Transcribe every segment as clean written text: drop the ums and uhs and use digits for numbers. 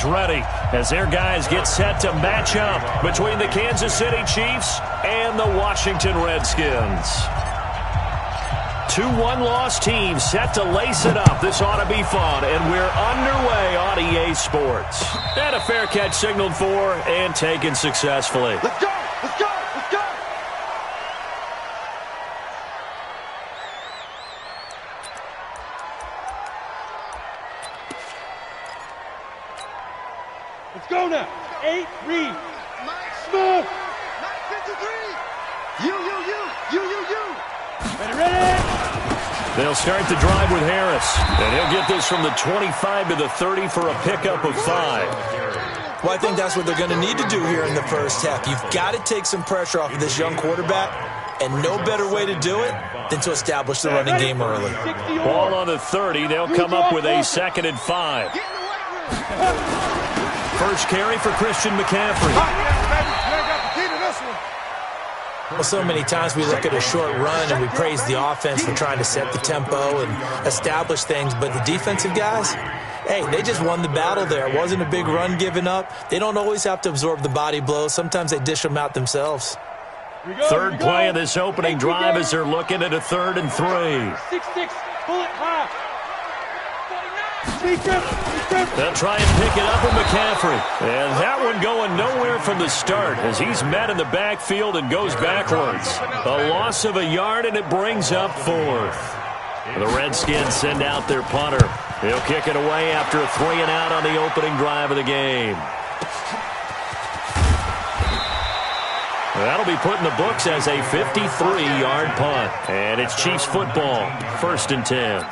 is ready as their guys get set to match up between the Kansas City Chiefs and the Washington Redskins. 2 one-loss teams set to lace it up. This ought to be fun, and we're underway on EA Sports. And a fair catch signaled for and taken successfully. Let's go! Let's go! Let's go! Let's go now. 8, read. Smoke. 953. You. Ready. They'll start the drive with Harris, and he'll get this from the 25 to the 30 for a pickup of 5. Well, I think that's what they're going to need to do here in the first half. You've got to take some pressure off of this young quarterback, and no better way to do it than to establish the running game early. Ball on the 30. They'll come up with a 2nd and 5. First carry for Christian McCaffrey. Well, so many times we look at a short run and we praise the offense for trying to set the tempo and establish things, but the defensive guys, hey, they just won the battle there. It wasn't a big run given up. They don't always have to absorb the body blows. Sometimes they dish them out themselves. Third play of this opening drive as they're looking at a 3rd and 3. 6-6, pull it high. They'll try and pick it up with McCaffrey. And that one going nowhere from the start as he's met in the backfield and goes backwards. A loss of a yard, and it brings up 4th. The Redskins send out their punter. He'll kick it away after a 3-and-out on the opening drive of the game. That'll be put in the books as a 53-yard punt. And it's Chiefs football, 1st and 10.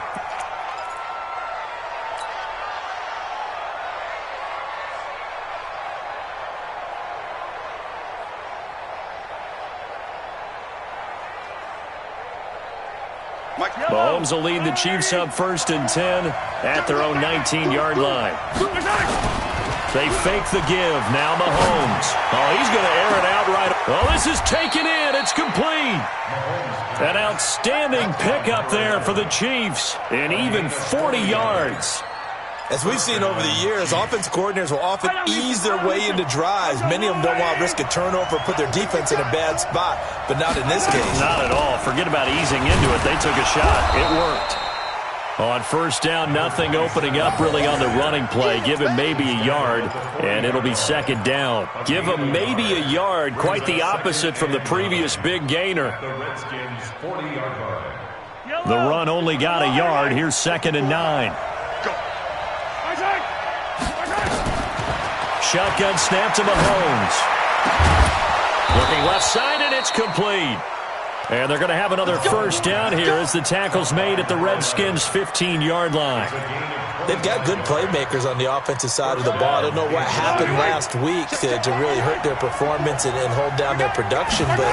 Mahomes will lead the Chiefs up 1st and 10 at their own 19-yard line. They fake the give. Now Mahomes. Oh, he's going to air it out right. Oh, this is taken in. It's complete. An outstanding pickup there for the Chiefs. And even 40 yards. As we've seen over the years, offensive coordinators will often ease their way into drives. Many of them don't want to risk a turnover or put their defense in a bad spot, but not in this case. Not at all. Forget about easing into it. They took a shot. It worked. On 1st down, nothing opening up really on the running play. Give him maybe a yard, and it'll be 2nd down. Give him maybe a yard. Quite the opposite from the previous big gainer. The run only got a yard. Here's 2nd and 9. Shotgun snap to Mahomes. Looking left side, and it's complete. And they're going to have another 1st down here as the tackle's made at the Redskins' 15-yard line. They've got good playmakers on the offensive side of the ball. I don't know what happened last week to really hurt their performance and hold down their production, but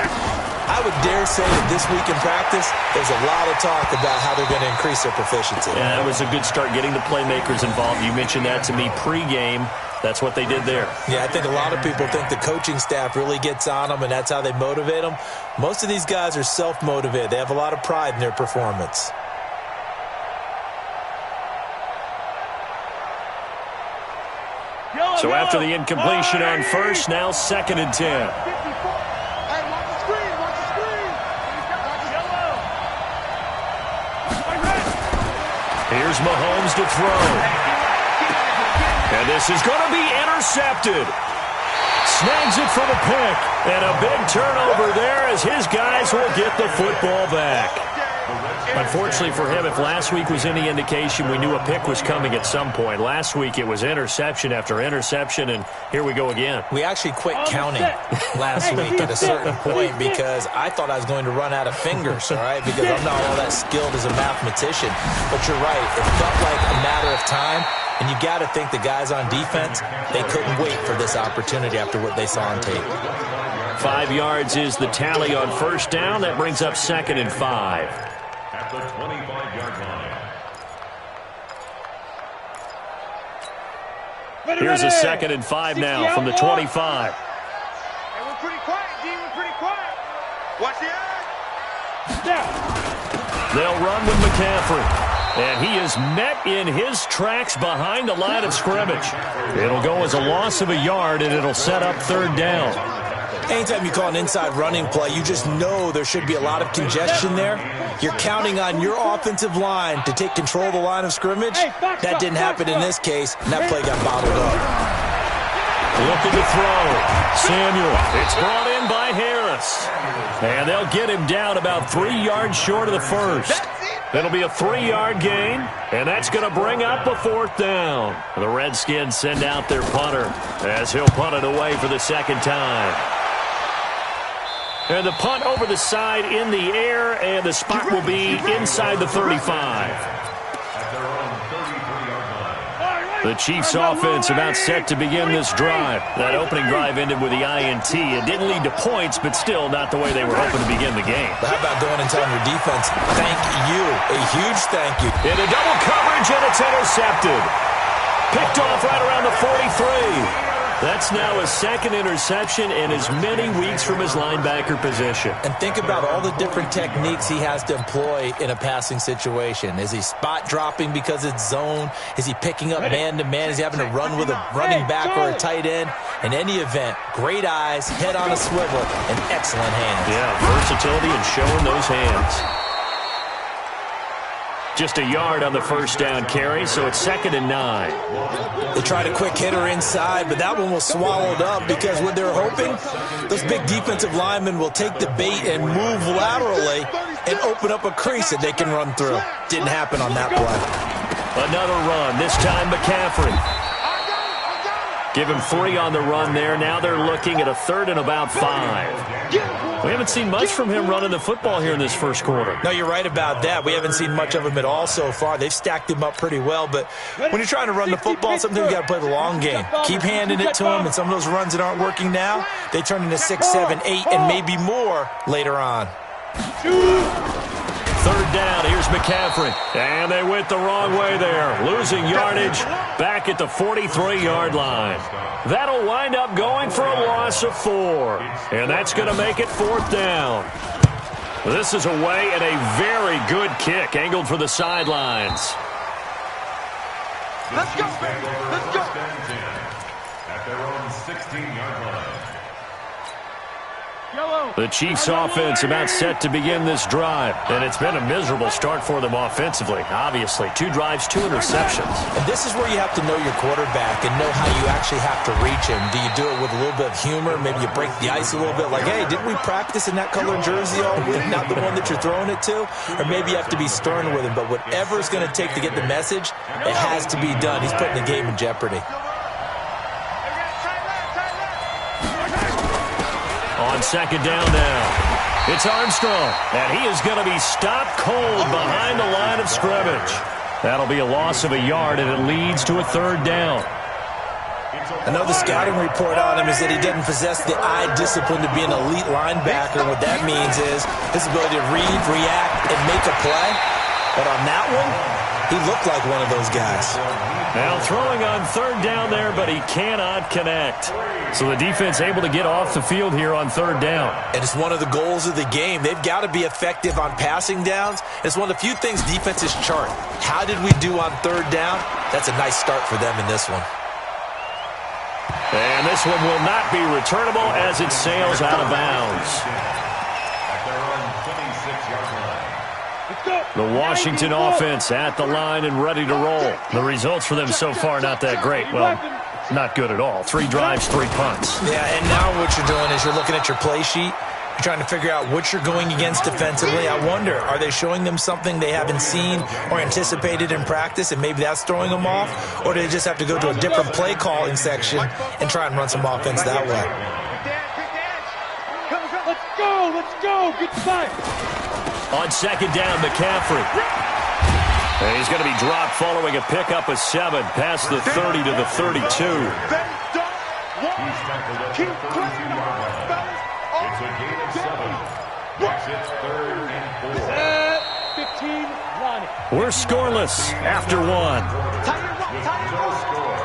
I would dare say that this week in practice, there's a lot of talk about how they're going to increase their proficiency. Yeah, it was a good start getting the playmakers involved. You mentioned that to me pregame. That's what they did there. Yeah, I think a lot of people think the coaching staff really gets on them, and that's how they motivate them. Most of these guys are self-motivated. They have a lot of pride in their performance. So after the incompletion on 1st, now 2nd and 10. Here's Mahomes to throw. And this is going to be intercepted. Snags it for the pick. And a big turnover there as his guys will get the football back. Unfortunately for him, if last week was any indication, we knew a pick was coming at some point. Last week it was interception after interception, and here we go again. We actually quit counting last week at a certain point because I thought I was going to run out of fingers, all right, because I'm not all that skilled as a mathematician. But you're right. It felt like a matter of time, and you got to think the guys on defense, they couldn't wait for this opportunity after what they saw on tape. 5 yards is the tally on 1st down. That brings up 2nd and 5. At the 25-yard line. Here's a 2nd and 5 now from the 25. Hey, we're pretty quiet, D. We're pretty quiet. Watch the eye. They'll run with McCaffrey. And he is met in his tracks behind the line of scrimmage. It'll go as a loss of a yard, and it'll set up third down. Anytime you call an inside running play, you just know there should be a lot of congestion there. You're counting on your offensive line to take control of the line of scrimmage. That didn't happen in this case, and that play got bottled up. Looking to throw. Samuel. It's brought in by Harris. And they'll get him down about 3 yards short of the first. It'll be a 3-yard gain, and that's going to bring up a fourth down. The Redskins send out their punter as he'll punt it away for the second time. And the punt over the side in the air, and the spot will be inside the 35. The Chiefs offense about set to begin this drive. That opening drive ended with the INT. It didn't lead to points, but still not the way they were hoping to begin the game. But how about going and telling your defense, thank you, a huge thank you. Into double coverage, and it's intercepted. Picked off right around the 43. That's now his second interception in as many weeks from his linebacker position. And think about all the different techniques he has to employ in a passing situation. Is he spot dropping because it's zone? Is he picking up man-to-man? Is he having to run with a running back or a tight end? In any event, great eyes, head on a swivel, and excellent hands. Yeah, versatility and showing those hands. Just a yard on the first down carry, so it's 2nd and 9. They tried a quick hitter inside, but that one was swallowed up because what they're hoping, those big defensive linemen will take the bait and move laterally and open up a crease that they can run through. Didn't happen on that play. Another run, this time McCaffrey. Give him 3 on the run there. Now they're looking at a 3rd and about 5. We haven't seen much from him running the football here in this first quarter. No, you're right about that. We haven't seen much of him at all so far. They've stacked him up pretty well, but when you're trying to run the football, sometimes you got to play the long game. Keep handing it to him, and some of those runs that aren't working now, they turn into 6, 7, 8, and maybe more later on. 3rd down, here's McCaffrey. And they went the wrong way there. Losing yardage back at the 43-yard line. That'll wind up going for a loss of 4. And that's going to make it 4th down. This is away and a very good kick angled for the sidelines. Let's go, baby. Let's go. At their own 16-yard line. The Chiefs offense about set to begin this drive, and it's been a miserable start for them offensively. Obviously, 2 drives, 2 interceptions. And this is where you have to know your quarterback and know how you actually have to reach him. Do you do it with a little bit of humor? Maybe you break the ice a little bit, like, hey, didn't we practice in that color jersey all week, not the one that you're throwing it to? Or maybe you have to be stern with him, but whatever it's going to take to get the message, it has to be done. He's putting the game in jeopardy. On 2nd down now, it's Armstrong, and he is going to be stopped cold behind the line of scrimmage. That'll be a loss of a yard, and it leads to a 3rd down. I know the scouting report on him is that he doesn't possess the eye discipline to be an elite linebacker. What that means is his ability to read, react, and make a play. But on that one, he looked like one of those guys. Now throwing on 3rd down there, but he cannot connect. So the defense able to get off the field here on 3rd down. And it's one of the goals of the game. They've got to be effective on passing downs. It's one of the few things defenses chart. How did we do on 3rd down? That's a nice start for them in this one. And this one will not be returnable as it sails out of bounds. At their own 26-yard line. The Washington offense at the line and ready to roll. The results for them so far not that great. Well, not good at all. 3 drives, 3 punts. Yeah, and now what you're doing is you're looking at your play sheet. You're trying to figure out what you're going against defensively. I wonder, are they showing them something they haven't seen or anticipated in practice, and maybe that's throwing them off? Or do they just have to go to a different play calling section and try and run some offense that way? Let's go, let's go. Good spot. On 2nd down, McCaffrey. And he's going to be dropped following a pickup of 7 past the 30 to the 32. He's tackled at the 32-yard line. It's a gain of 7. Makes it 3rd and 4. 15, We're scoreless after 1. With no score.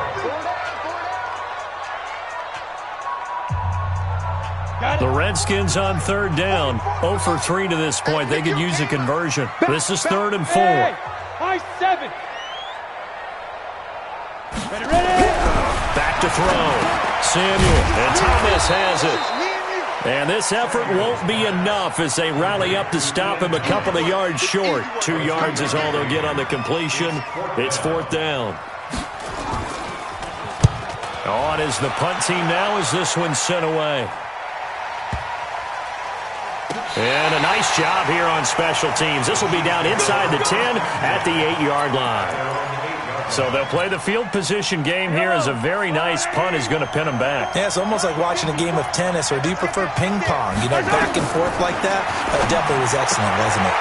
The Redskins on 3rd down. 0 for 3 to this point. They could use a conversion. This is 3rd and 4. High 7. Ready. Back to throw. Samuel, and Thomas has it. And this effort won't be enough as they rally up to stop him a couple of yards short. 2 yards is all they'll get on the completion. It's 4th down. On is the punt team now as this one's sent away. And a nice job here on special teams. This will be down inside the 10 at the 8-yard line. So they'll play the field position game here as a very nice punt is going to pin them back. Yeah, it's almost like watching a game of tennis, or do you prefer ping pong? You know, back and forth like that? That definitely was excellent, wasn't it?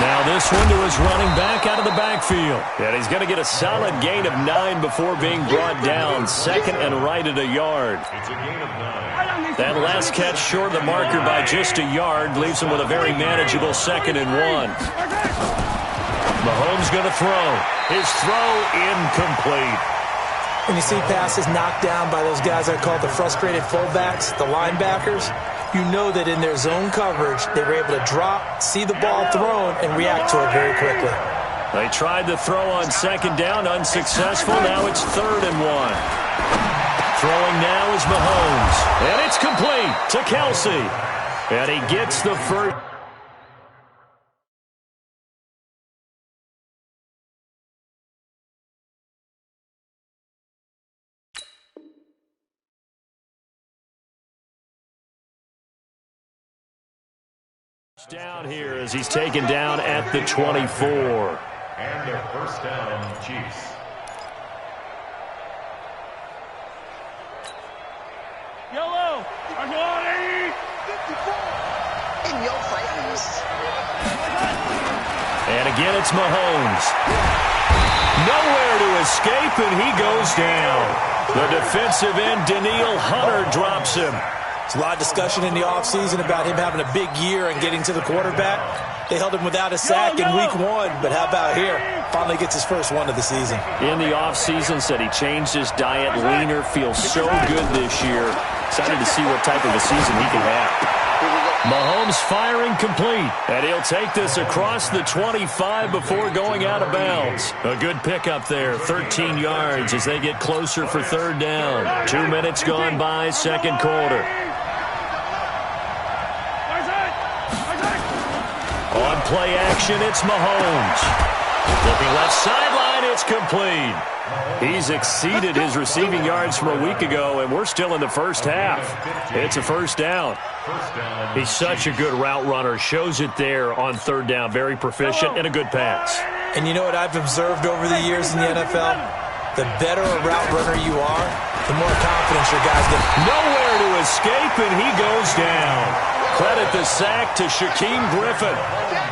Now this one to his running back out of the backfield. And he's going to get a solid gain of 9 before being brought down. 2nd and right at a yard. It's a gain of 9. That last catch short of the marker by just a yard leaves him with a very manageable 2nd and 1. Mahomes going to throw. His throw incomplete. When you see passes knocked down by those guys I call the frustrated fullbacks, the linebackers, you know that in their zone coverage, they were able to drop, see the ball thrown, and react to it very quickly. They tried to throw on 2nd down, unsuccessful. Now it's 3rd and 1. Throwing now is Mahomes. And it's complete to Kelsey. And he gets the first. Down here as he's taken down at the 24. And their first down, Chiefs. Yellow. In your face. And again, it's Mahomes. Nowhere to escape, and he goes down. The defensive end, Daniil Hunter, drops him. There's a lot of discussion in the offseason about him having a big year and getting to the quarterback. They held him without a sack in week 1, but how about here? Finally gets his first one of the season. In the offseason, said he changed his diet, leaner, feels so good this year. Excited to see what type of a season he can have. Mahomes firing complete, and he'll take this across the 25 before going out of bounds. A good pickup there, 13 yards as they get closer for 3rd down. 2 minutes gone by, 2nd quarter. On play action, it's Mahomes. Looking left sideline, it's complete. He's exceeded his receiving yards from a week ago, and we're still in the first half. It's a 1st down. He's such a good route runner. Shows it there on 3rd down. Very proficient and a good pass. And you know what I've observed over the years in the NFL? The better a route runner you are, the more confidence your guys get. Nowhere to escape, and he goes down. Credit the sack to Shaquem Griffin.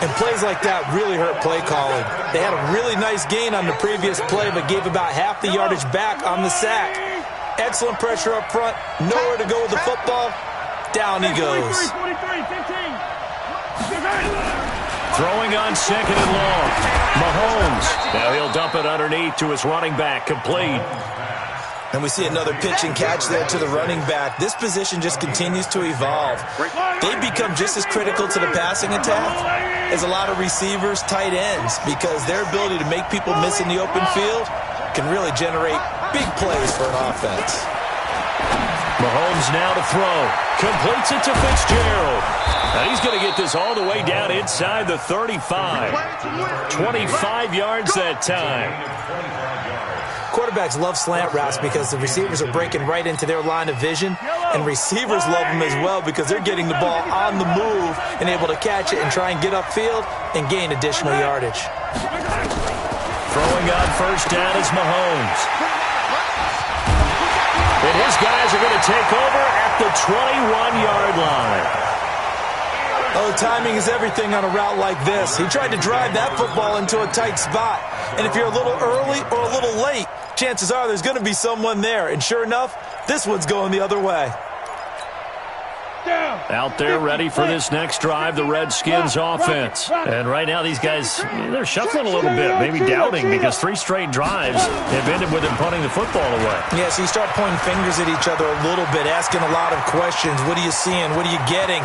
And plays like that really hurt play calling. They had a really nice gain on the previous play, but gave about half the yardage back on the sack. Excellent pressure up front. Nowhere to go with the football. Down he goes. Throwing on 2nd and long. Mahomes. Now he'll dump it underneath to his running back. Complete. And we see another pitch and catch there to the running back. This position just continues to evolve. They become just as critical to the passing attack as a lot of receivers, tight ends, because their ability to make people miss in the open field can really generate big plays for an offense. Mahomes now to throw. Completes it to Fitzgerald. And he's going to get this all the way down inside the 35. 25 yards that time. Quarterbacks love slant routes because the receivers are breaking right into their line of vision, and receivers love them as well because they're getting the ball on the move and able to catch it and try and get upfield and gain additional yardage. Throwing on 1st down is Mahomes. And his guys are going to take over at the 21-yard line. Oh, timing is everything on a route like this. He tried to drive that football into a tight spot. And if you're a little early or a little late, chances are there's going to be someone there. And sure enough, this one's going the other way. Out there ready for this next drive, the Redskins offense. And right now these guys, they're shuffling a little bit, maybe doubting, because 3 straight drives have ended with them punting the football away. Yeah, so you start pointing fingers at each other a little bit, asking a lot of questions. What are you seeing? What are you getting?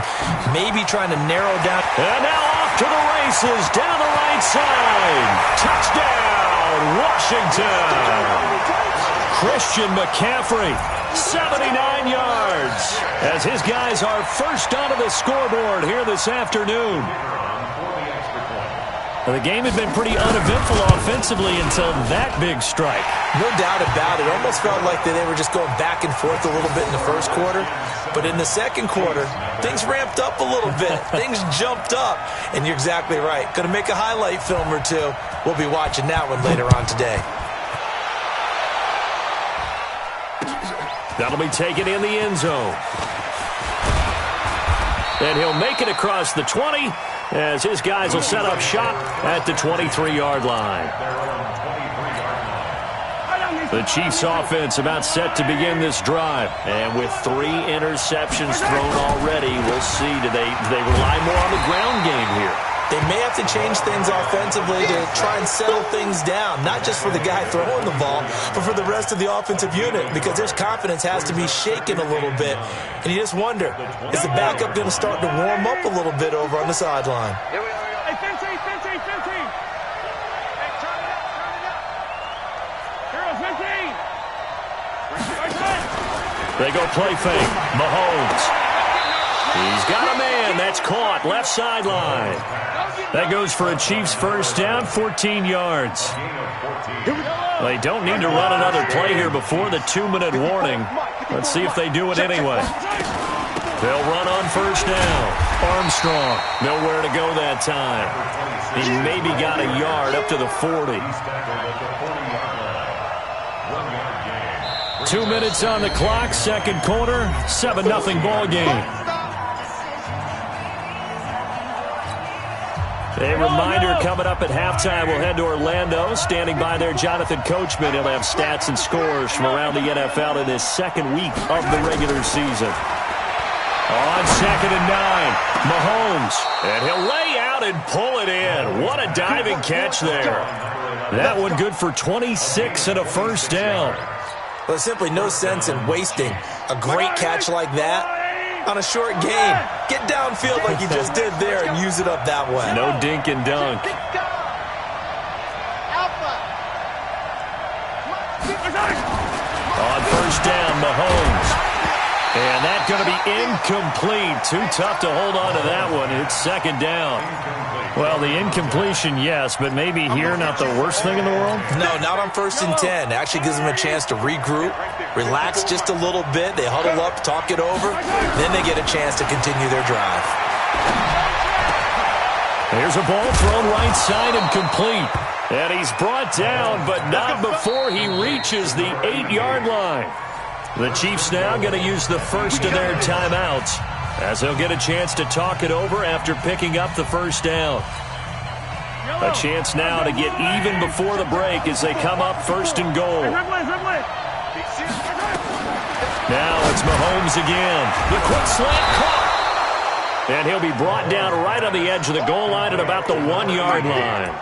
Maybe trying to narrow down. And now off to the races down the right side. Touchdown, Washington. Christian McCaffrey, 79 yards, as his guys are first onto the scoreboard here this afternoon. The game had been pretty uneventful offensively until that big strike. No doubt about it. It almost felt like they were just going back and forth a little bit in the first quarter. But in the second quarter, things ramped up a little bit. Things jumped up. And you're exactly right. Going to make a highlight film or two. We'll be watching that one later on today. That'll be taken in the end zone. And he'll make it across the 20 as his guys will set up shop at the 23-yard line. The Chiefs offense about set to begin this drive. And with 3 interceptions thrown already, we'll see. Do they rely more on the ground game here? They may have to change things offensively to try and settle things down, not just for the guy throwing the ball, but for the rest of the offensive unit, because their confidence has to be shaken a little bit. And you just wonder, is the backup going to start to warm up a little bit over on the sideline? Hey, Finty! Hey, turn it up! Hero, Finty! They go play fake. Mahomes. He's got a man. That's caught. Left sideline. That goes for a Chiefs first down, 14 yards. They don't need to run another play here before the 2-minute warning. Let's see if they do it anyway. They'll run on first down. Armstrong, nowhere to go that time. He maybe got a yard up to the 40. 2 minutes on the clock, second quarter, 7-0 ball game. A reminder coming up at halftime, we'll head to Orlando. Standing by there, Jonathan Coachman. He'll have stats and scores from around the NFL in this second week of the regular season. On 2nd and 9, Mahomes. And he'll lay out and pull it in. What a diving catch there. That one good for 26 and a first down. Well, there's simply no sense in wasting a great catch like that on a short game. Get downfield like you just did there and use it up that way. No dink and dunk. On first down, Mahomes. And that's going to be incomplete. Too tough to hold on to that one. It's second down. Well, the incompletion, yes, but maybe here not the worst thing in the world? No, not on 1st and 10. It actually gives them a chance to regroup, relax just a little bit. They huddle up, talk it over. Then they get a chance to continue their drive. Here's a ball thrown right side and complete. And he's brought down, but not before he reaches the 8-yard line. The Chiefs now going to use the first of their timeouts as they'll get a chance to talk it over after picking up the first down. A chance now to get even before the break as they come up 1st and goal. Now it's Mahomes again. The quick slant caught. And he'll be brought down right on the edge of the goal line at about the 1-yard line.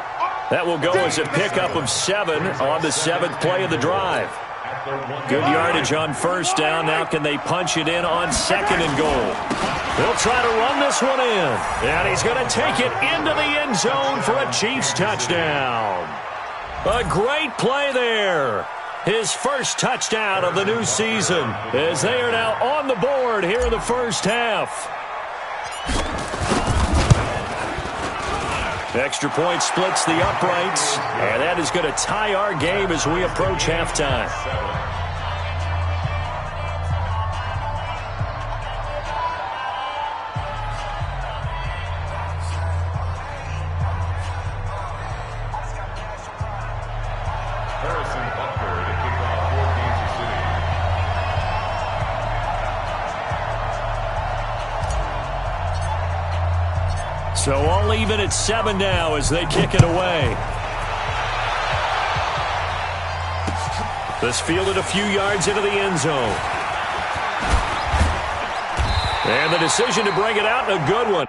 That will go as a pickup of 7 on the 7th play of the drive. Good yardage on first down. Now can they punch it in on 2nd and goal? They'll try to run this one in. And he's going to take it into the end zone for a Chiefs touchdown. A great play there. His first touchdown of the new season as they are now on the board here in the first half. Extra point splits the uprights, and that is going to tie our game as we approach halftime. So all even at 7 now as they kick it away. This fielded a few yards into the end zone. And the decision to bring it out, a good one.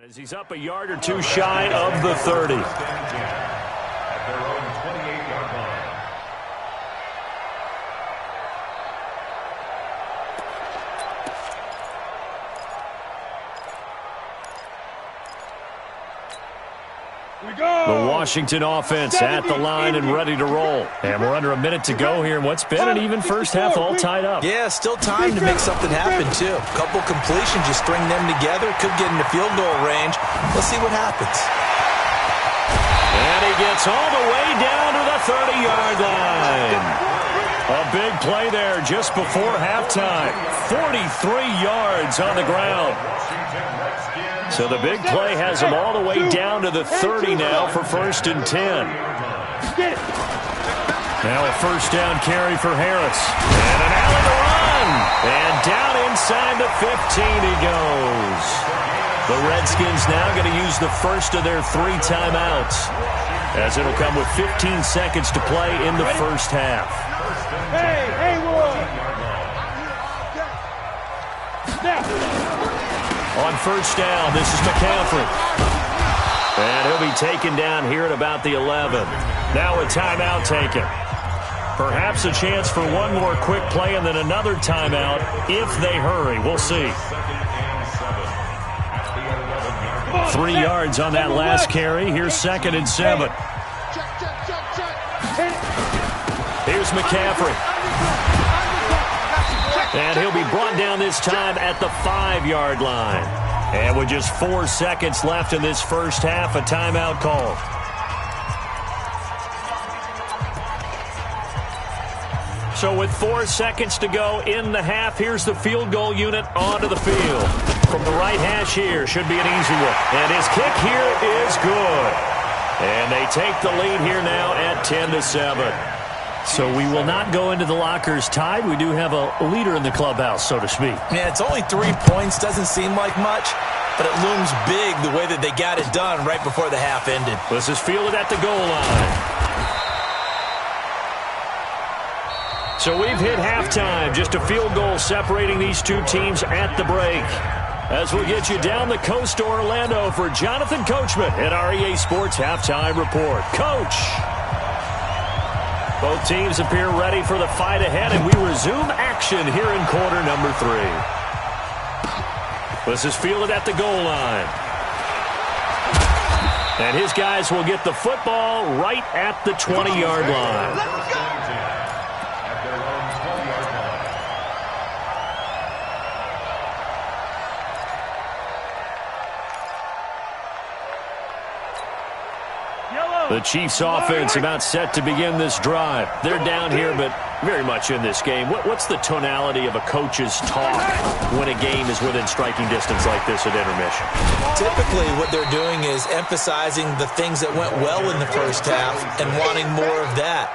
As he's up a yard or two shy of the 30. At their own 28-yard line. The Washington offense at the line and ready to roll. And we're under a minute to go here in what's been an even first half, all tied up. Yeah, still time to make something happen, too. A couple completions, you string them together, could get into field goal range. Let's see what happens. And he gets all the way down to the 30-yard line. A big play there just before halftime. 43 yards on the ground. So the big play has him all the way down to the 30 now for 1st and 10. Now a first down carry for Harris. And an alley to run. And down inside the 15 he goes. The Redskins now going to use the first of their 3 timeouts, as it'll come with 15 seconds to play in the first half. Hey, Haywood! On first down, this is McCaffrey. And he'll be taken down here at about the 11. Now a timeout taken. Perhaps a chance for one more quick play and then another timeout if they hurry. We'll see. 3 yards on that last carry. Here's 2nd and 7. Here's McCaffrey. And he'll be brought down this time at the 5-yard line. And with just 4 seconds left in this first half, a timeout called. So with 4 seconds to go in the half, here's the field goal unit onto the field. From the right hash here, should be an easy one. And his kick here is good. And they take the lead here now at 10-7. So we will not go into the lockers tied. We do have a leader in the clubhouse, so to speak. Yeah, it's only 3 points. Doesn't seem like much, but it looms big the way that they got it done right before the half ended. This is fielded at the goal line. So we've hit halftime. Just a field goal separating these two teams at the break. As we get you down the coast to Orlando for Jonathan Coachman at our EA Sports Halftime Report. Coach! Both teams appear ready for the fight ahead, and we resume action here in quarter number 3. This is fielded at the goal line. And his guys will get the football right at the 20-yard line. The Chiefs offense about set to begin this drive. They're down here, but very much in this game. What's the tonality of a coach's talk when a game is within striking distance like this at intermission? Typically, what they're doing is emphasizing the things that went well in the first half and wanting more of that.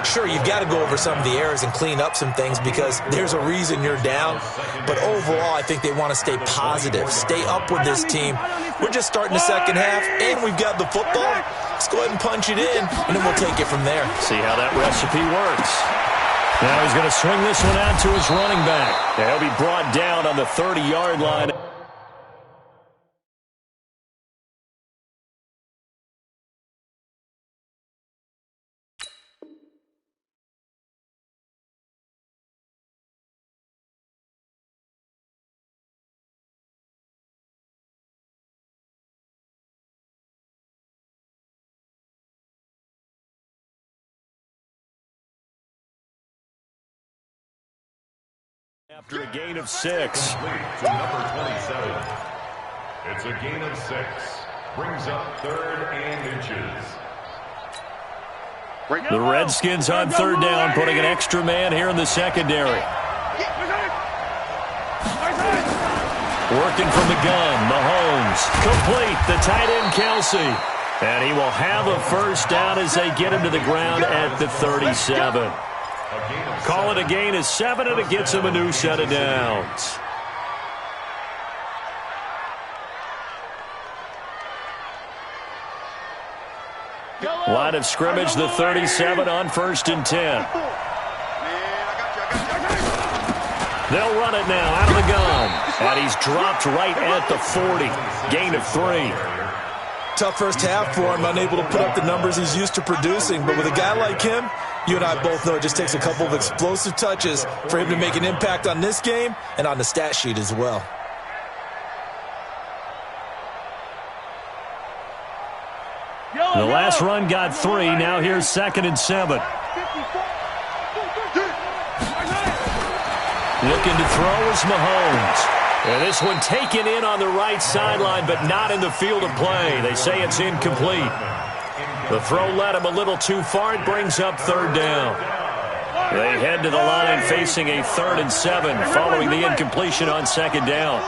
Sure, you've got to go over some of the errors and clean up some things because there's a reason you're down. But overall, I think they want to stay positive, stay up with this team. We're just starting the second half, and we've got the football. Let's go ahead and punch it in, and then we'll take it from there. See how that recipe works. Now he's going to swing this one out to his running back. And he'll be brought down on the 30-yard line. After a gain of 6. To number 27. It's a gain of 6. Brings up 3rd and inches. The Redskins on 3rd down, putting an extra man here in the secondary. Working from the gun, Mahomes. Complete, the tight end, Kelsey. And he will have a first down as they get him to the ground at the 37. Call it a gain of 7, and it gets him a new set of downs. Line of scrimmage, the 37 on 1st and 10. They'll run it now out of the gun. And he's dropped right at the 40. Gain of 3. Tough first half for him, unable to put up the numbers he's used to producing. But with a guy like him, you and I both know it just takes a couple of explosive touches for him to make an impact on this game and on the stat sheet as well. The last run got 3. Now here's 2nd and 7. Looking to throw is Mahomes. And this one taken in on the right sideline, but not in the field of play. They say it's incomplete. The throw led him a little too far. It brings up 3rd down. They head to the line facing a 3rd and 7 following the incompletion on 2nd down.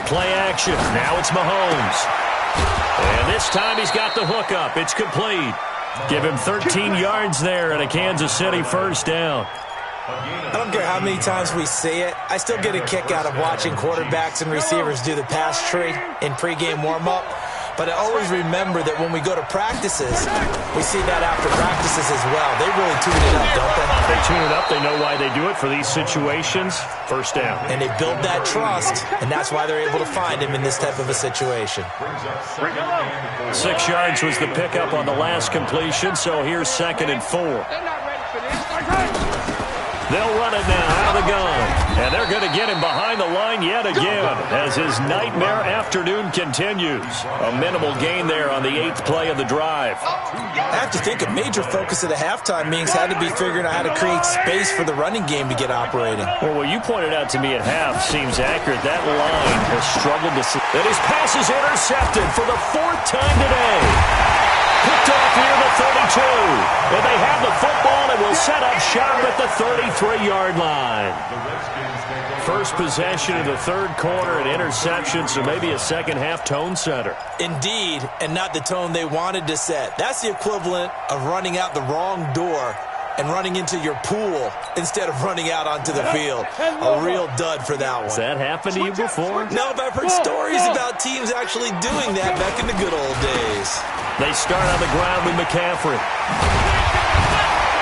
Play action. Now it's Mahomes. And this time he's got the hookup. It's complete. Give him 13 yards there and a Kansas City 1st down. I don't care how many times we say it, I still get a kick out of watching quarterbacks and receivers do the pass tree in pregame warm-up. But I always remember that when we go to practices, we see that after practices as well. They really tune it up, don't they? They tune it up. They know why they do it for these situations. 1st down. And they build that trust, and that's why they're able to find him in this type of a situation. 6 yards was the pickup on the last completion, so here's 2nd and 4. They'll run it now out of the gun. And they're going to get him behind the line yet again as his nightmare afternoon continues. A minimal gain there on the 8th play of the drive. I have to think a major focus of the halftime meetings had to be figuring out how to create space for the running game to get operating. Well, what you pointed out to me at half seems accurate. That line has struggled to... And his pass is intercepted for the 4th time today. Picked off near the 32. And they have the football and will set up shop at the 33-yard line. First possession of the 3rd quarter, an interception, so maybe a second-half tone setter. Indeed, and not the tone they wanted to set. That's the equivalent of running out the wrong door and running into your pool instead of running out onto the field. A real dud for that one. Has that happened to you before? No, but I've heard stories about teams actually doing that back in the good old days. They start on the ground with McCaffrey.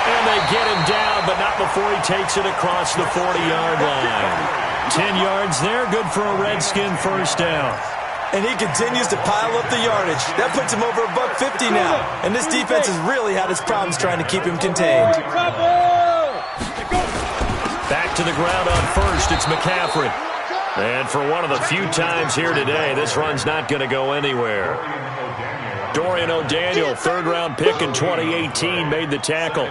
And they get him down, but not before he takes it across the 40-yard line. 10 yards there, good for a Redskin 1st down. And he continues to pile up the yardage. That puts him over $150 now. And this defense has really had its problems trying to keep him contained. Back to the ground on 1st, it's McCaffrey. And for one of the few times here today, this run's not going to go anywhere. Dorian O'Daniel, 3rd-round pick in 2018, made the tackle.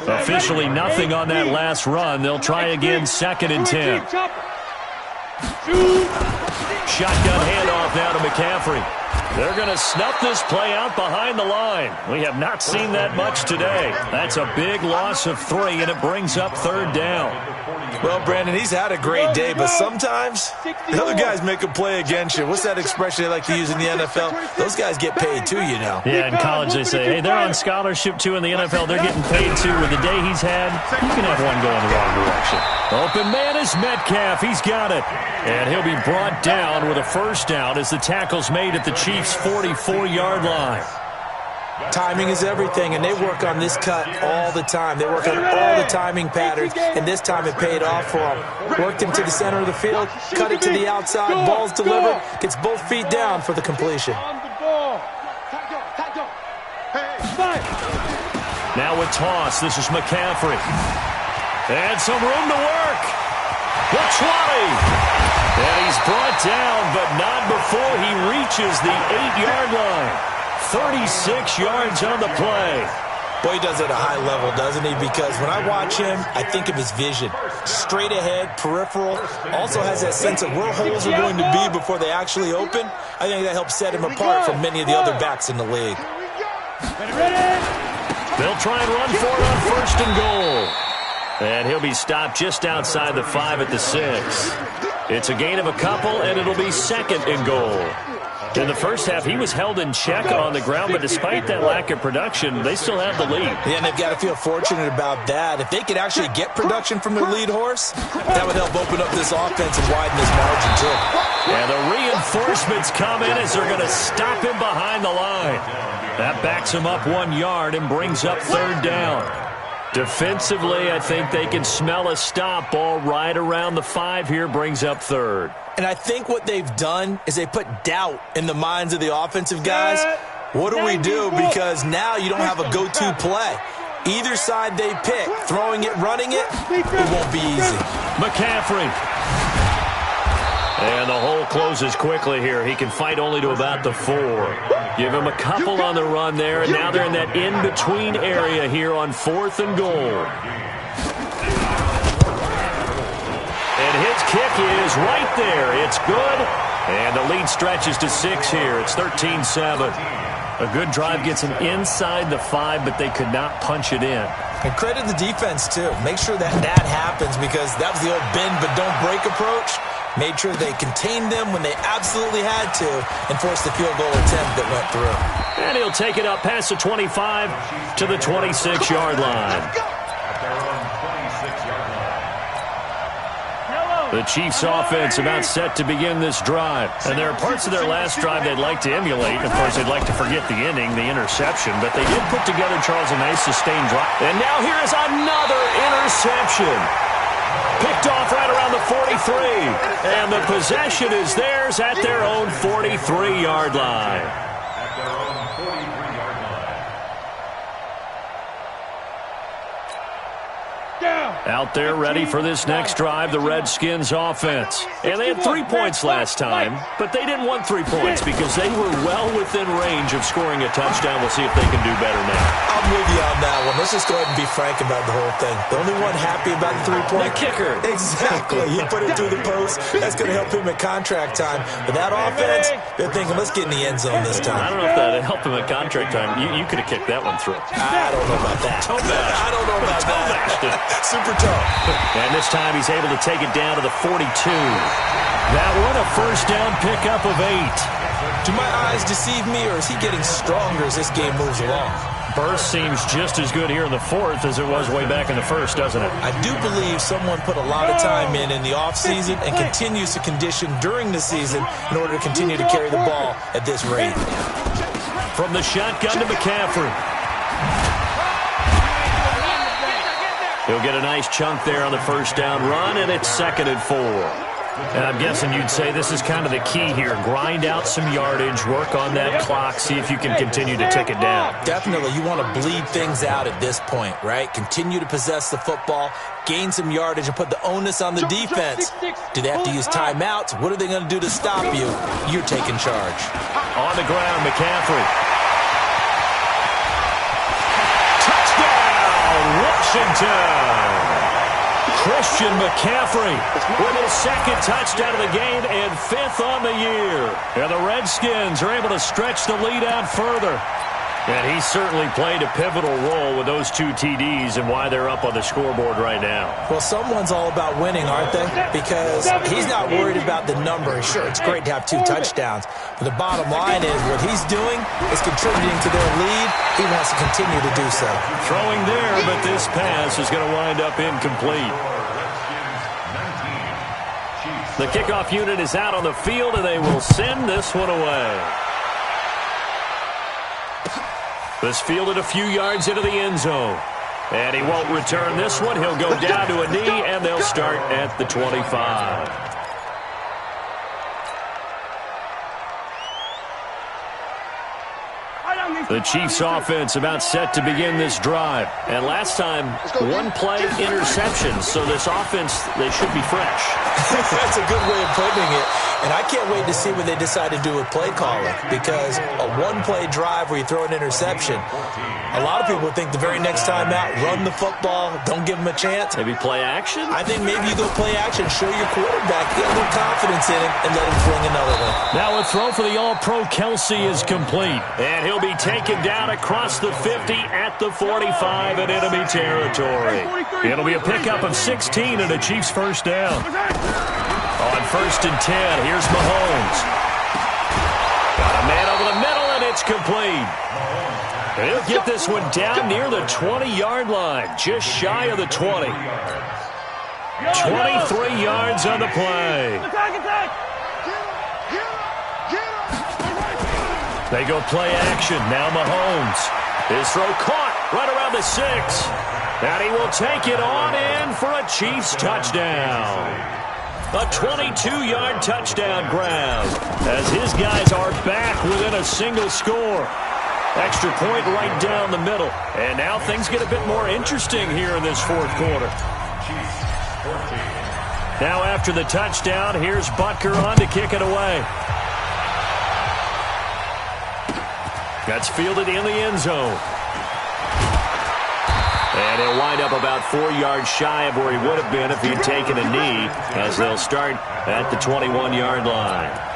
Officially nothing on that last run. They'll try again 2nd and 10. Shotgun handoff now to McCaffrey. They're going to snuff this play out behind the line. We have not seen that much today. That's a big loss of 3, and it brings up 3rd down. Well, Brandon, he's had a great day, but sometimes the other guys make a play against you. What's that expression they like to use in the NFL? Those guys get paid too, you know. Yeah, in college they say, hey, they're on scholarship too. In the NFL, they're getting paid too. With the day he's had, you can have one going the wrong direction. Open man is Metcalf. He's got it. And he'll be brought down with a 1st down as the tackle's made at the Chiefs' 44-yard line. Timing is everything, and they work on this cut all the time. They work on all the timing patterns, and this time it paid off for them. Worked him to the center of the field, cut it to the outside, ball's delivered, gets both feet down for the completion. Now with toss, this is McCaffrey. And some room to work. The 20. And he's brought down, but not before he reaches the 8-yard line. 36 yards on the play. Boy, he does it at a high level, doesn't he? Because when I watch him, I think of his vision. Straight ahead, peripheral. Also has that sense of where holes are going to be before they actually open. I think that helps set him apart from many of the other backs in the league. They'll try and run for it on 1st and goal. And he'll be stopped just outside the 5 at the 6. It's a gain of a couple, and it'll be 2nd and goal. In the first half, he was held in check on the ground, but despite that lack of production, they still have the lead. Yeah, and they've got to feel fortunate about that. If they could actually get production from their lead horse, that would help open up this offense and widen this margin, too. And the reinforcements come in as they're going to stop him behind the line. That backs him up 1 yard and brings up 3rd down. Defensively, I think they can smell a stop. Ball right around the 5 here, brings up 3rd. And I think what they've done is they put doubt in the minds of the offensive guys. What do we do? Because now you don't have a go-to play. Either side they pick, throwing it, running it, it won't be easy. McCaffrey. And the hole closes quickly here. He can fight only to about the 4. Give him a couple on the run there, and now they're in that in-between area here on 4th and goal. And his kick is right there. It's good. And the lead stretches to 6 here. It's 13-7. A good drive gets him inside the 5, but they could not punch it in. And credit the defense, too. Make sure that happens, because that was the old bend but don't break approach. Made sure they contained them when they absolutely had to and forced the field goal attempt that went through. And he'll take it up past the 25 to the 26-yard line. The Chiefs offense about set to begin this drive. And there are parts of their last drive they'd like to emulate. Of course, they'd like to forget the ending, the interception. But they did put together, Charles, a nice sustained drive. And now here is another interception. Picked off right around the 43. And the possession is theirs at their own 43-yard line. Out there ready for this next drive, the Redskins offense. And they had 3 points last time, but they didn't want 3 points because they were well within range of scoring a touchdown. We'll see if they can do better now. I'm with you on that one. Let's just go ahead and be frank about the whole thing. The only one happy about the 3-point? The kicker. Exactly. He put it through the post. That's going to help him at contract time. But that offense, they're thinking, let's get in the end zone this time. I don't know if that helped him at contract time. You could have kicked that one through. I don't know about that. I don't know about that. Super tough. And this time he's able to take it down to the 42. That one a first down pickup of 8. Do my eyes deceive me, or is he getting stronger as this game moves along? Burst seems just as good here in the 4th as it was way back in the 1st, doesn't it? I do believe someone put a lot of time in the offseason and continues to condition during the season in order to continue to carry the ball at this rate. From the shotgun to McCaffrey. He'll get a nice chunk there on the first down run, and it's 2nd and 4. And I'm guessing you'd say this is kind of the key here. Grind out some yardage, work on that clock, see if you can continue to tick it down. Definitely. You want to bleed things out at this point, right? Continue to possess the football, gain some yardage, and put the onus on the defense. Do they have to use timeouts? What are they going to do to stop you? You're taking charge. On the ground, McCaffrey. Washington. Christian McCaffrey with his 2nd touchdown of the game and 5th on the year. And the Redskins are able to stretch the lead out further. And he certainly played a pivotal role with those 2 TDs and why they're up on the scoreboard right now. Well, someone's all about winning, aren't they? Because he's not worried about the number. Sure, it's great to have 2 touchdowns. But the bottom line is what he's doing is contributing to their lead. He wants to continue to do so. Throwing there, but this pass is going to wind up incomplete. The kickoff unit is out on the field, and they will send this one away. This fielded a few yards into the end zone. And he won't return this one. He'll go down to a knee, and they'll start at the 25. The Chiefs offense about set to begin this drive. And last time, 1-play interception. So this offense, they should be fresh. That's a good way of putting it. And I can't wait to see what they decide to do with play calling. Because a 1-play drive where you throw an interception, a lot of people think the very next time out, run the football, don't give them a chance. Maybe play action? I think maybe you go play action, show your quarterback, get a little confidence in him, and let him fling another one. Now a throw for the All-Pro Kelsey is complete. And he'll be taken down across the 50 at the 45 in enemy territory. It'll be a pickup of 16 and a Chiefs first down. On 1st and 10, here's Mahomes. pass complete. He'll get this one down near the 20-yard line, just shy of the 20. 23 yards on the play. They go play action. Now Mahomes. His throw caught right around the 6. And he will take it on in for a Chiefs touchdown. A 22-yard touchdown grab as his guys are back within a single score. Extra point right down the middle. And now things get a bit more interesting here in this fourth quarter. Now after the touchdown, here's Butker on to kick it away. That's fielded in the end zone. And he'll wind up about 4 yards shy of where he would have been if he'd taken a knee, as they'll start at the 21-yard line.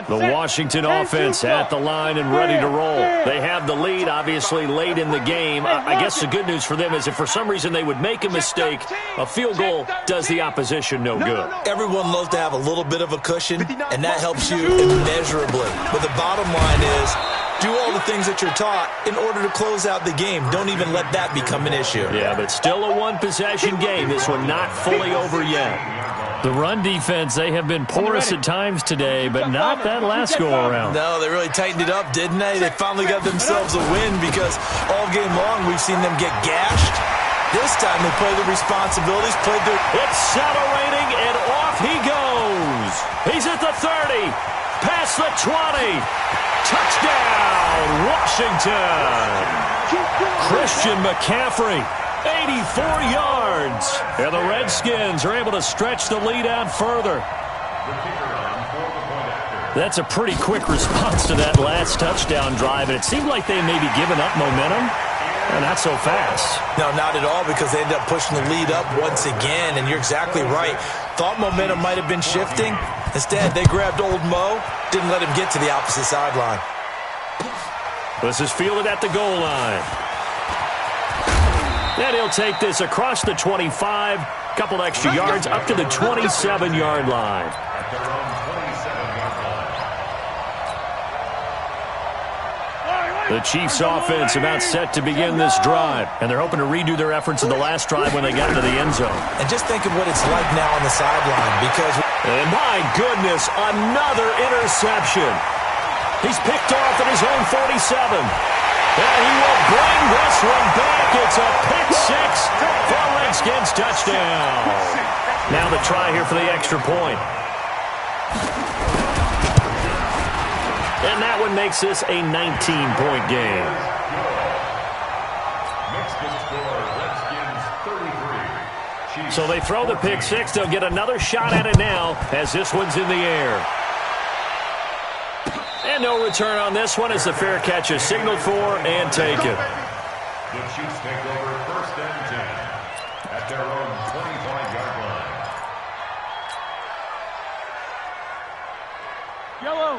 The Washington offense at the line and ready to roll. They have the lead, obviously, late in the game. I guess the good news for them is if for some reason they would make a mistake, a field goal does the opposition no good. Everyone loves to have a little bit of a cushion, and that helps you immeasurably. But the bottom line is, do all the things that you're taught in order to close out the game. Don't even let that become an issue. Yeah, but still a one-possession game. This one not fully over yet. The run defense, they have been porous at times today, but not that last go-around. No, they really tightened it up, didn't they? They finally got themselves a win because all game long we've seen them get gashed. This time they played the responsibilities, played their... Accelerating, and off he goes. He's at the 30, past the 20. Touchdown, Washington. Christian McCaffrey. 84 yards. And the Redskins are able to stretch the lead out further. That's a pretty quick response to that last touchdown drive, and it seemed like they may be giving up momentum. And not so fast. No, not at all, because they ended up pushing the lead up once again, and you're exactly right. Thought momentum might have been shifting. Instead, they grabbed old Mo, didn't let him get to the opposite sideline. This is fielded at the goal line. And he'll take this across the 25, couple extra yards, up to the 27-yard line. The Chiefs offense about set to begin this drive, and they're hoping to redo their efforts in the last drive when they got into the end zone. And just think of what it's like now on the sideline, because... And my goodness, another interception. He's picked off at his own 47. And he will bring this one back. It's a pick six for a Redskins touchdown. Now the try here for the extra point. And that one makes this a 19-point game. So they throw the pick six. They'll get another shot at it now as this one's in the air. And no return on this one as the fair catch is signaled for and taken. The Chiefs take over first and 10 at their own 25-yard line.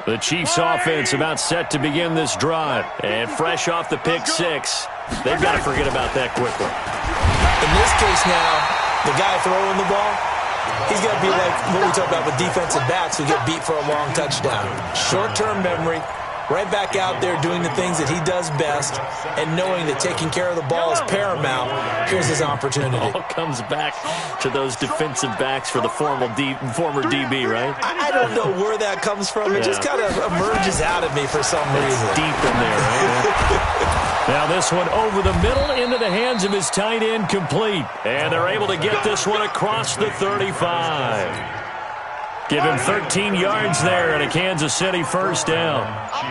The Chiefs offense about set to begin this drive. And fresh off the pick six, they've got to forget about that quickly. In this case now, the guy throwing the ball, he's got to be like what we talk about with defensive backs who get beat for a long touchdown. Short-term memory, right back out there doing the things that he does best, and knowing that taking care of the ball is paramount. Here's his opportunity. It all comes back to those defensive backs for the former DB, right? I don't know where that comes from. It just kind of emerges out of me for some reason. It's deep in there, right? Now this one over the middle into the hands of his tight end, complete. And they're able to get this one across the 35. Give him 13 yards there and a Kansas City first down.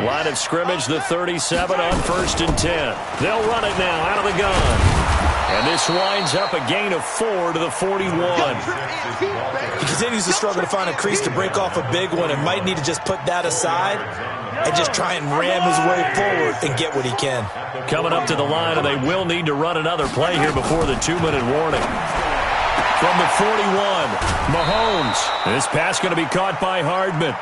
Line of scrimmage, the 37 on 1st and 10. They'll run it now out of the gun. And this winds up a gain of 4 to the 41. He continues to struggle to find a crease to break off a big one and might need to just put that aside and just try and ram his way forward and get what he can. Coming up to the line, and they will need to run another play here before the 2-minute warning. from the 41. Mahomes. This pass going to be caught by Hardman.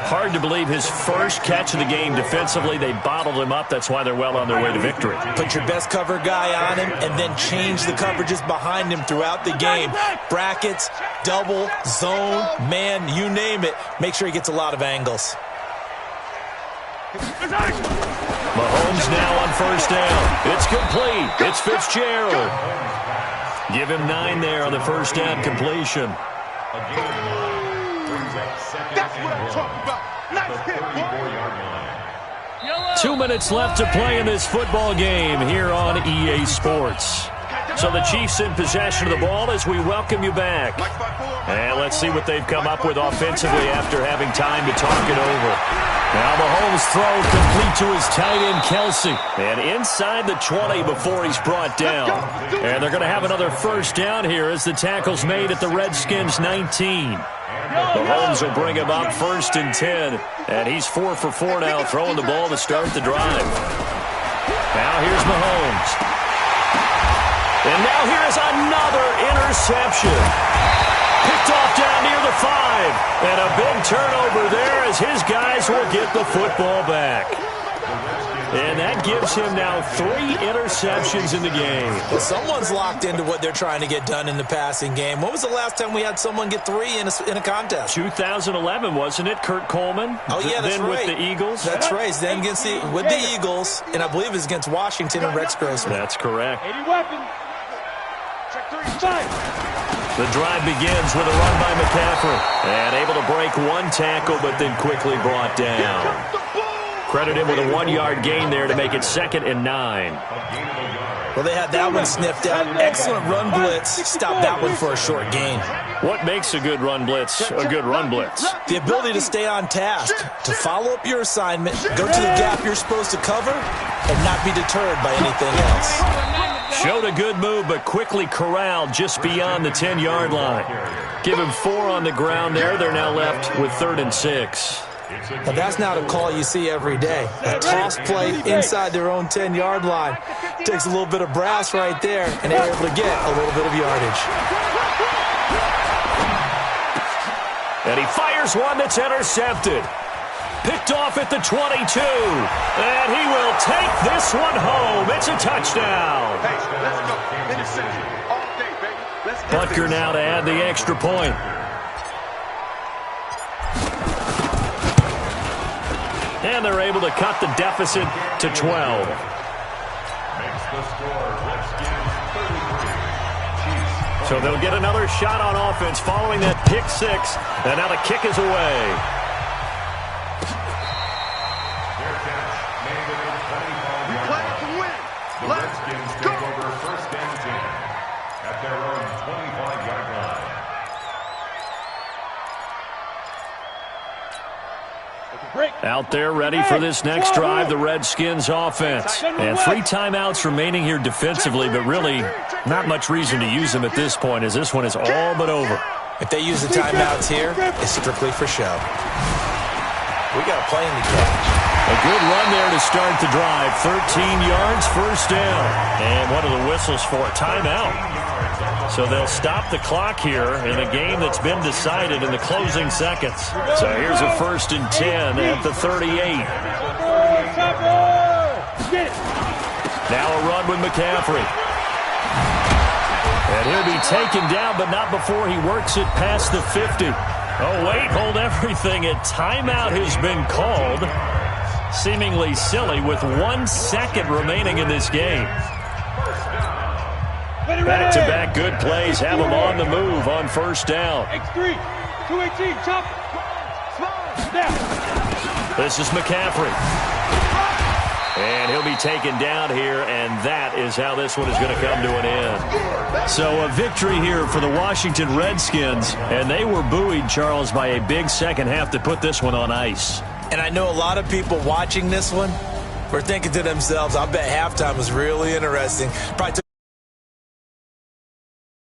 Hard to believe his first catch of the game defensively. They bottled him up. That's why they're well on their way to victory. Put your best cover guy on him and then change the coverages behind him throughout the game. Brackets, double, zone, man, you name it. Make sure he gets a lot of angles. Mahomes now on first down. It's complete. It's Fitzgerald. Give him 9 there on the first down completion. That's what I'm talking about. Nice hit, boy. 2 minutes left to play in this football game here on EA Sports. So the Chiefs in possession of the ball as we welcome you back. And let's see what they've come up with offensively after having time to talk it over. Now Mahomes' throw complete to his tight end, Kelsey. And inside the 20 before he's brought down. And they're going to have another first down here as the tackle's made at the Redskins' 19. Mahomes will bring him up 1st and 10. And he's 4 for 4 now, throwing the ball to start the drive. Now here's Mahomes. And now here's another interception. Picked off down near the 5. And a big turnover there as his guys will get the football back. And that gives him now 3 interceptions in the game. Well, someone's locked into what they're trying to get done in the passing game. When was the last time we had someone get 3 in a contest? 2011, wasn't it? Kurt Coleman? Oh, yeah, that's then right. With the Eagles? That's right. Then with the Eagles, and I believe it was against Washington and Rex Grossman. That's correct. 80 weapons. Check 3 side. The drive begins with a run by McCaffrey. And able to break 1 tackle, but then quickly brought down. Credit him with a 1-yard gain there to make it 2nd and 9. Well, they had that one sniffed out. Excellent run blitz. Stop that one for a short gain. What makes a good run blitz a good run blitz? The ability to stay on task, to follow up your assignment, go to the gap you're supposed to cover, and not be deterred by anything else. Showed a good move, but quickly corralled just beyond the 10-yard line. Give him 4 on the ground there. They're now left with 3rd and 6. Now, that's not a call you see every day. A toss play inside their own 10-yard line. Takes a little bit of brass right there, and they're able to get a little bit of yardage. And he fires one that's intercepted. Picked off at the 22. And he will take this one home. It's a touchdown. Hey, let's go. Interception all day, baby. Let's go. Butker now to add the extra point. And they're able to cut the deficit to 12. Makes the score Redskins 33. So they'll get another shot on offense following that pick 6. And now the kick is away. Their catch made it a 25-yard line. The Redskins take over 1st and 10 at their own 25-yard line. Out there ready for this next drive, the Redskins offense. And 3 timeouts remaining here defensively, but really not much reason to use them at this point as this one is all but over. If they use the timeouts here, it's strictly for show. We got a play in the catch. A good run there to start the drive. 13 yards, 1st down. And what are the whistles for? Timeout. So they'll stop the clock here in a game that's been decided in the closing seconds. So here's a 1st and 10 at the 38. Now a run with McCaffrey. And he'll be taken down, but not before he works it past the 50. Oh, wait, hold everything. A timeout has been called. Seemingly silly with 1 second remaining in this game. Back-to-back good plays have him on the move on 1st down. X3, 218, chop. This is McCaffrey. And he'll be taken down here, and that is how this one is going to come to an end. So a victory here for the Washington Redskins, and they were buoyed, Charles, by a big second half to put this one on ice. And I know a lot of people watching this one were thinking to themselves, I bet halftime was really interesting. Probably took